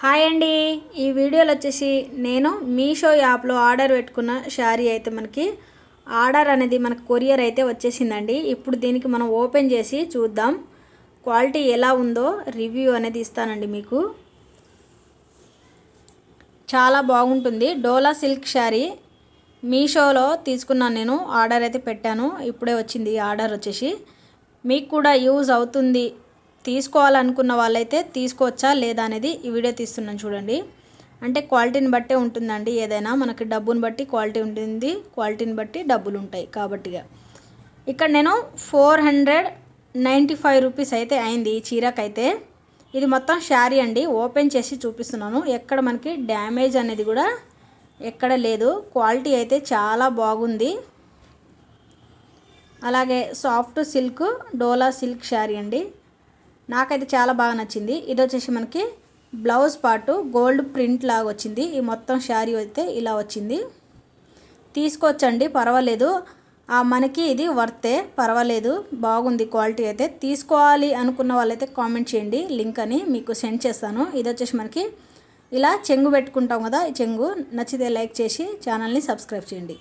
Hi అండి, ఈ వీడియోలో వచ్చేసి నేను మీషో యాప్లో ఆర్డర్ పెట్టుకున్న శారీ అయితే మనకి ఆర్డర్ అనేది మనకు కొరియర్ అయితే వచ్చేసిందండి. ఇప్పుడు దీనికి మనం ఓపెన్ చేసి చూద్దాం, క్వాలిటీ ఎలా ఉందో రివ్యూ అనేది ఇస్తానండి మీకు. చాలా బాగుంటుంది. డోలా సిల్క్ శారీ మీషోలో తీసుకున్నాను, నేను ఆర్డర్ అయితే పెట్టాను, ఇప్పుడే వచ్చింది ఆర్డర్ వచ్చేసి. మీకు కూడా యూజ్ అవుతుంది, తీసుకోవాలనుకున్న వాళ్ళైతే తీసుకోవచ్చా లేదా అనేది ఈ వీడియో తీస్తున్నాను చూడండి. అంటే క్వాలిటీని బట్టే ఉంటుందండి, ఏదైనా మనకి డబ్బుని బట్టి క్వాలిటీ ఉంటుంది, క్వాలిటీని బట్టి డబ్బులు ఉంటాయి కాబట్టిగా. ఇక్కడ నేను 495 రూపీస్ అయితే అయింది ఈ చీరకైతే. ఇది మొత్తం శారీ అండి, ఓపెన్ చేసి చూపిస్తున్నాను. ఎక్కడ మనకి డ్యామేజ్ అనేది కూడా ఎక్కడ లేదు. క్వాలిటీ అయితే చాలా బాగుంది. అలాగే సాఫ్ట్ సిల్క్ డోలా సిల్క్ శారీ అండి, నాకైతే చాలా బాగా నచ్చింది. ఇది వచ్చేసి మనకి బ్లౌజ్ పార్టు గోల్డ్ ప్రింట్ లాగా వచ్చింది. ఈ మొత్తం శారీ అయితే ఇలా వచ్చింది. తీసుకోవచ్చండి, పర్వాలేదు. మనకి ఇది వర్తే, పర్వాలేదు, బాగుంది క్వాలిటీ అయితే. తీసుకోవాలి అనుకున్న వాళ్ళైతే కామెంట్ చేయండి, లింక్ అని మీకు సెండ్ చేస్తాను. ఇది వచ్చేసి మనకి ఇలా చెంగు పెట్టుకుంటాం కదా, ఈ చెంగు నచ్చితే లైక్ చేసి ఛానల్ని సబ్స్క్రైబ్ చేయండి.